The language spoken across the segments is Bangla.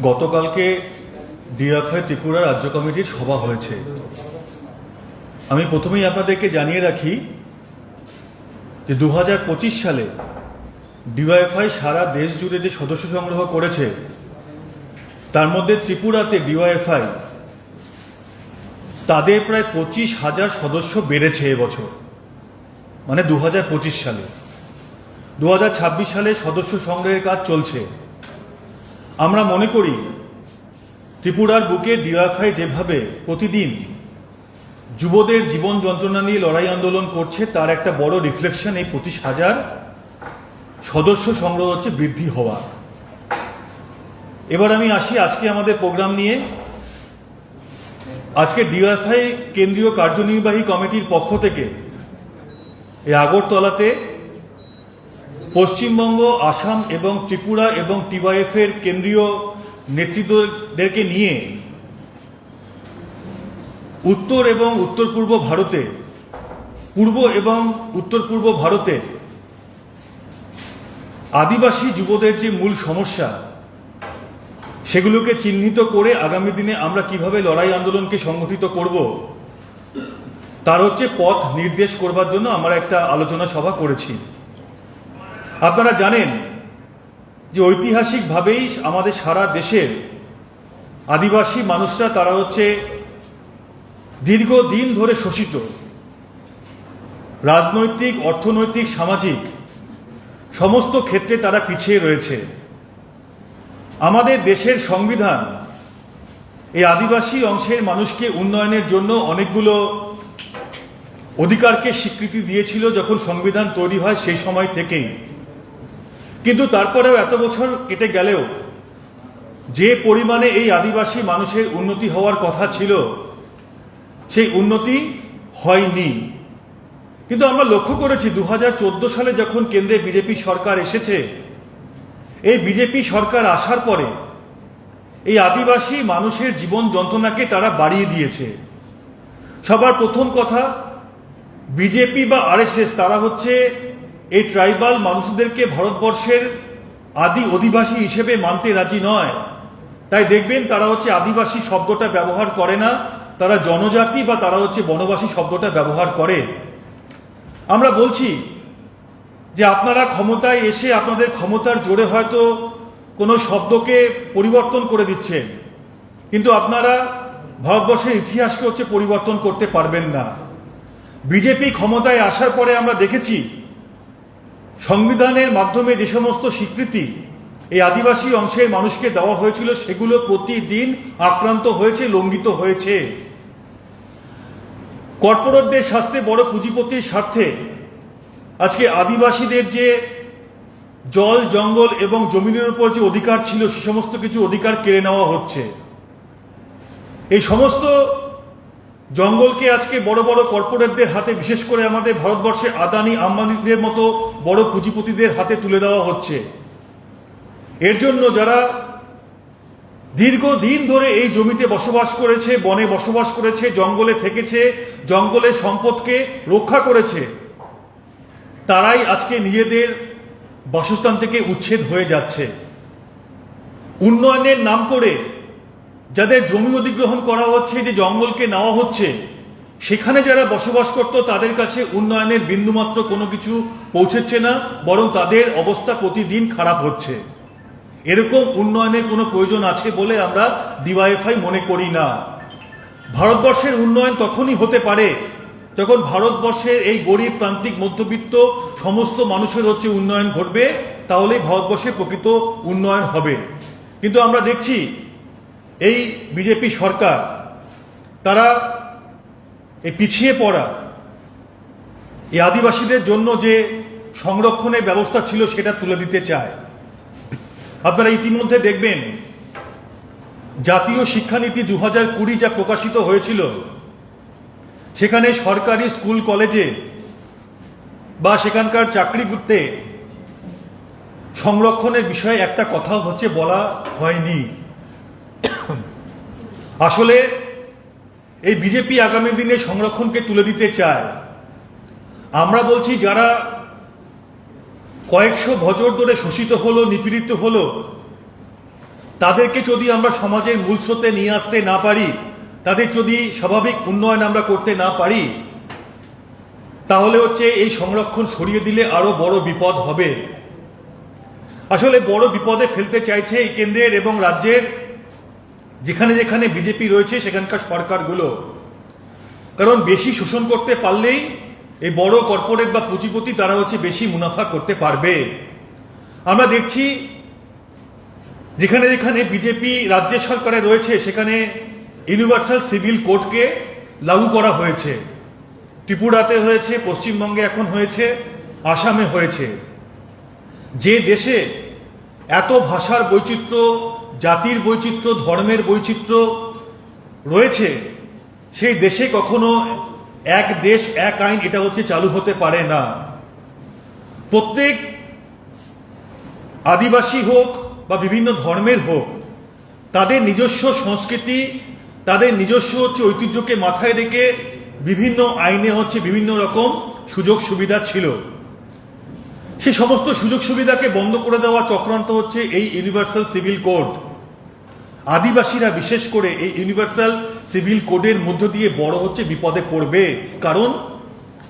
গতকালকে ডিএফআই ত্রিপুরা রাজ্য কমিটির সভা হয়েছে। আমি প্রথমেই আপনাদেরকে জানিয়ে রাখি যে 2025 সালে ডিওয়াইএফআই সারা দেশ জুড়ে যে সদস্য সংগ্রহ করেছে তার মধ্যে ত্রিপুরাতে ডিওয়াইএফআই তাদের প্রায় 25,000 সদস্য বেড়েছে এবছর, মানে 2025 সালে। 2026 সালে সদস্য সংগ্রহের কাজ চলছে। আমরা মনে করি ত্রিপুরার বুকে ডিওয়াইএফআই যেভাবে প্রতিদিন যুবদের জীবন যন্ত্রণা নিয়ে লড়াই আন্দোলন করছে তার একটা বড় রিফ্লেকশন এই 25,000 সদস্য সংগ্রহ হচ্ছে বৃদ্ধি হওয়া। এবার আমি আসি আজকে আমাদের প্রোগ্রাম নিয়ে। আজকে ডিওয়াইএফআই কেন্দ্রীয় কার্যনির্বাহী কমিটির পক্ষ থেকে এই আগরতলাতে পশ্চিমবঙ্গ, আসাম এবং ত্রিপুরা এবং টিওয়াইএফের কেন্দ্রীয় নেতৃত্বদেরকে নিয়ে উত্তর এবং উত্তর পূর্ব ভারতে, পূর্ব এবং উত্তর পূর্ব ভারতে আদিবাসী যুবদের যে মূল সমস্যা সেগুলোকে চিহ্নিত করে আগামী দিনে আমরা কিভাবে লড়াই আন্দোলনকে সংগঠিত করব তার হচ্ছে পথ নির্দেশ করবার জন্য আমরা একটা আলোচনা সভা করেছি। আপনারা জানেন যে ঐতিহাসিকভাবেই আমাদের সারা দেশের আদিবাসী মানুষরা তারা হচ্ছে দীর্ঘদিন ধরে শোষিত, রাজনৈতিক, অর্থনৈতিক, সামাজিক সমস্ত ক্ষেত্রে তারা পিছিয়ে রয়েছে। আমাদের দেশের সংবিধান এই আদিবাসী অংশের মানুষকে উন্নয়নের জন্য অনেকগুলো অধিকারকে স্বীকৃতি দিয়েছিল যখন সংবিধান তৈরি হয় সেই সময় থেকেই। কিন্তু তারপরেও এত বছর কেটে গেলেও যে পরিমাণে এই আদিবাসী মানুষের উন্নতি হওয়ার কথা ছিল সেই উন্নতি হয়নি। কিন্তু আমরা লক্ষ্য করেছি 2014 সালে যখন কেন্দ্রে বিজেপি সরকার এসেছে, এই বিজেপি সরকার আসার পরে এই আদিবাসী মানুষের জীবন যন্ত্রণাকে তারা বাড়িয়ে দিয়েছে। সবার প্রথম কথা, বিজেপি বা আরএসএস তারা হচ্ছে এই ট্রাইবাল মানুষদেরকে ভারতবর্ষের আদি অধিবাসী হিসেবে মানতে রাজি নয়। তাই দেখবেন তারা হচ্ছে আদিবাসী শব্দটা ব্যবহার করে না, তারা জনজাতি বা তারা হচ্ছে বনবাসী শব্দটা ব্যবহার করে। আমরা বলছি যে আপনারা ক্ষমতায় এসে আপনাদের ক্ষমতার জোরে হয়তো কোনো শব্দকে পরিবর্তন করে দিচ্ছেন, কিন্তু আপনারা ভারতবর্ষের ইতিহাসকে হচ্ছে পরিবর্তন করতে পারবেন না। বিজেপি ক্ষমতায় আসার পরে আমরা দেখেছি সংবিধানের মাধ্যমে যে সমস্ত স্বীকৃতি এই আদিবাসী অংশের মানুষকে দেওয়া হয়েছিল সেগুলো প্রতিদিন আক্রান্ত হয়েছে, লঙ্ঘিত হয়েছে। কর্পোরেটদের স্বার্থে, বড় পুঁজিপতির স্বার্থে আজকে আদিবাসীদের যে জল, জঙ্গল এবং জমিনের উপর যে অধিকার ছিল সে সমস্ত কিছু অধিকার কেড়ে নেওয়া হচ্ছে। এই সমস্ত জঙ্গলকে আজকে বড় বড় কর্পোরেটদের হাতে, বিশেষ করে আমাদের ভারতবর্ষে আদানি আম্বানিদের মতো বড় পুঁজিপতিদের হাতে তুলে দেওয়া হচ্ছে। এর জন্য যারা দীর্ঘদিন ধরে এই জমিতে বসবাস করেছে, বনে বসবাস করেছে, জঙ্গলে থেকেছে, জঙ্গলের সম্পদকে রক্ষা করেছে, তারাই আজকে নিজেদের বাসস্থান থেকে উচ্ছেদ হয়ে যাচ্ছে। উন্নয়নের নাম করে যাদের জমি অধিগ্রহণ করা হচ্ছে, যে জঙ্গলকে নেওয়া হচ্ছে, সেখানে যারা বসবাস করত তাদের কাছে উন্নয়নের বিন্দুমাত্র কোনো কিছু পৌঁছচ্ছে না, বরং তাদের অবস্থা প্রতিদিন খারাপ হচ্ছে। এরকম উন্নয়নের কোনো প্রয়োজন আছে বলে আমরা ডিওয়াইএফআই মনে করি না। ভারতবর্ষের উন্নয়ন তখনই হতে পারে যখন ভারতবর্ষের এই গরিব, প্রান্তিক, মধ্যবিত্ত সমস্ত মানুষের হচ্ছে উন্নয়ন ঘটবে, তাহলেই ভারতবর্ষে প্রকৃত উন্নয়ন হবে। কিন্তু আমরা দেখছি এই বিজেপি সরকার তারা এই পিছিয়ে পড়া এই আদিবাসীদের জন্য যে সংরক্ষণের ব্যবস্থা ছিল সেটা তুলে দিতে চায়। আপনারা ইতিমধ্যে দেখবেন জাতীয় শিক্ষানীতি 2020 যা প্রকাশিত হয়েছিল, সেখানে সরকারি স্কুল, কলেজে বা সেখানকার চাকরিতে সংরক্ষণের বিষয়ে একটা কথাও হচ্ছে বলা হয়নি। আসলে এই বিজেপি আগামী দিনে সংরক্ষণকে তুলে দিতে চায়। আমরা বলছি যারা কয়েকশো বছর ধরে শোষিত হলো, নিপীড়িত হলো, তাদেরকে যদি আমরা সমাজের মূল স্রোতে নিয়ে আসতে না পারি, তাদের যদি স্বাভাবিক উন্নয়ন আমরা করতে না পারি, তাহলে হচ্ছে এই সংরক্ষণ সরিয়ে দিলে আরো বড় বিপদ হবে। আসলে বড় বিপদে ফেলতে চাইছে এই কেন্দ্রের এবং রাজ্যের যেখানে যেখানে বিজেপি রয়েছে সেখানকার সরকারগুলো। কারণ বেশি শোষণ করতে পারলেই এই বড় কর্পোরেট বা পুঁজিপতি তারা হচ্ছে বেশি মুনাফা করতে পারবে। আমরা দেখছি যেখানে যেখানে বিজেপি রাজ্য সরকারে রয়েছে সেখানে ইউনিভার্সাল সিভিল কোডকে লাগু করা হয়েছে। ত্রিপুরাতে হয়েছে, পশ্চিমবঙ্গে এখন হয়েছে, আসামে হয়েছে। যে দেশে এত ভাষার বৈচিত্র্য, জাতির বৈচিত্র্য, ধর্মের বৈচিত্র্য রয়েছে, সেই দেশে কখনো এক দেশ এক আইন এটা হচ্ছে চালু হতে পারে না। প্রত্যেক আদিবাসী হোক বা বিভিন্ন ধর্মের হোক, তাদের নিজস্ব সংস্কৃতি, তাদের নিজস্ব হচ্ছে ঐতিহ্যকে মাথায় রেখে বিভিন্ন আইনে হচ্ছে বিভিন্ন রকম সুযোগ সুবিধা ছিল। সেই সমস্ত সুযোগ সুবিধাকে বন্ধ করে দেওয়া চক্রান্ত হচ্ছে এই ইউনিভার্সাল সিভিল কোড। আদিবাসীরা বিশেষ করে এই ইউনিভার্সাল সিভিল কোডের মধ্য দিয়ে বড় হচ্ছে বিপদে পড়বে। কারণ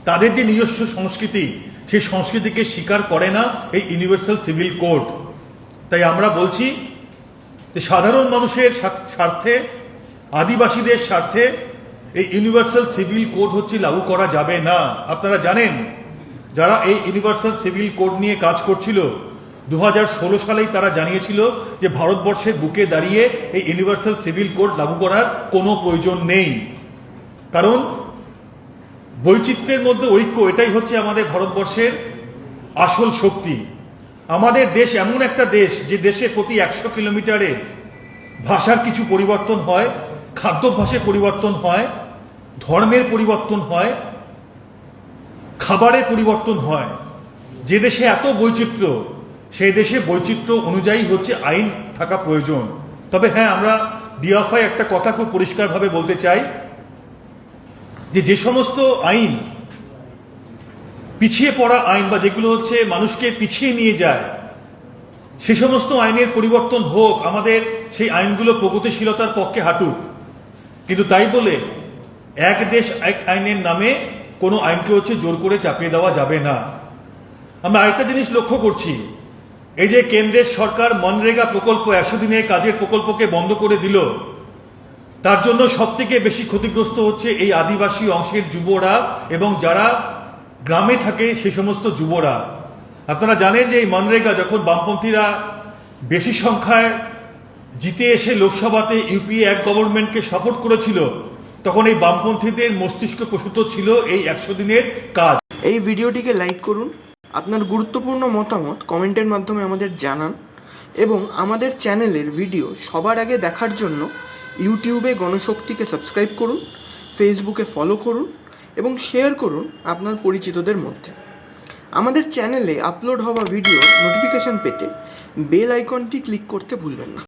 তাদের যে নিজস্ব সংস্কৃতি, সেই সংস্কৃতিকে স্বীকার করে না এই ইউনিভার্সাল সিভিল কোড। তাই আমরা বলছি যে সাধারণ মানুষের স্বার্থে, আদিবাসীদের স্বার্থে এই ইউনিভার্সাল সিভিল কোড হচ্ছে লাগু করা যাবে না। আপনারা জানেন, যারা এই ইউনিভার্সাল সিভিল কোড নিয়ে কাজ করছিল 2016 সালেই তারা জানিয়েছিল যে ভারতবর্ষের বুকে দাঁড়িয়ে এই ইউনিভার্সাল সিভিল কোড লাগু করার কোনো প্রয়োজন নেই। কারণ বৈচিত্র্যের মধ্যে ঐক্য, এটাই হচ্ছে আমাদের ভারতবর্ষের আসল শক্তি। আমাদের দেশ এমন একটা দেশ যে দেশে প্রতি 100 কিলোমিটারে ভাষার কিছু পরিবর্তন হয়, খাদ্যাভ্যাসে পরিবর্তন হয়, ধর্মের পরিবর্তন হয়, খাবারের পরিবর্তন হয়। যে দেশে এত বৈচিত্র্য, সেই দেশে বৈচিত্র্য অনুযায়ী হচ্ছে আইন থাকা প্রয়োজন। তবে হ্যাঁ, আমরা ডিএফআই একটা কথা খুব পরিষ্কারভাবে বলতে চাই যে যে সমস্ত আইন পিছিয়ে পড়া আইন বা যেগুলো হচ্ছে মানুষকে পিছিয়ে নিয়ে যায়, সে সমস্ত আইনের পরিবর্তন হোক, আমাদের সেই আইনগুলো প্রগতিশীলতার পক্ষে হাঁটুক। কিন্তু তাই বলে এক দেশ এক আইনের নামে কোনো আইনকে হচ্ছে জোর করে চাপিয়ে দেওয়া যাবে না। আমরা আরেকটা জিনিস লক্ষ্য করছি, এই যে কেন্দ্রের সরকার মনরেগা প্রকল্প, 100 দিনের কাজের প্রকল্পকে বন্ধ করে দিল, তার জন্য সবথেকে বেশি ক্ষতিগ্রস্ত হচ্ছে এই আদিবাসী অংশের যুবরা এবং যারা গ্রামে থাকে সেই সমস্ত যুবরা। আপনারা জানেন যে এই মনরেগা যখন বামপন্থীরা বেশি সংখ্যায় জিতে এসে লোকসভাতে ইউপিএ এক গভর্নমেন্টকে সাপোর্ট করেছিল, তখন এই বামপন্থীদের মস্তিষ্ক প্রসূত ছিল এই 100 দিনের কাজ। এই ভিডিওটিকে লাইক করুন, আপনার গুরুত্বপূর্ণ মতামত কমেন্টের মাধ্যমে আমাদের জানান এবং আমাদের চ্যানেলের ভিডিও সবার আগে দেখার জন্য ইউটিউবে গণশক্তিকে সাবস্ক্রাইব করুন, ফেসবুকে ফলো করুন এবং শেয়ার করুন আপনার পরিচিতদের মধ্যে। আমাদের চ্যানেলে আপলোড হওয়া ভিডিও নোটিফিকেশন পেতে বেল আইকনটি ক্লিক করতে ভুলবেন না।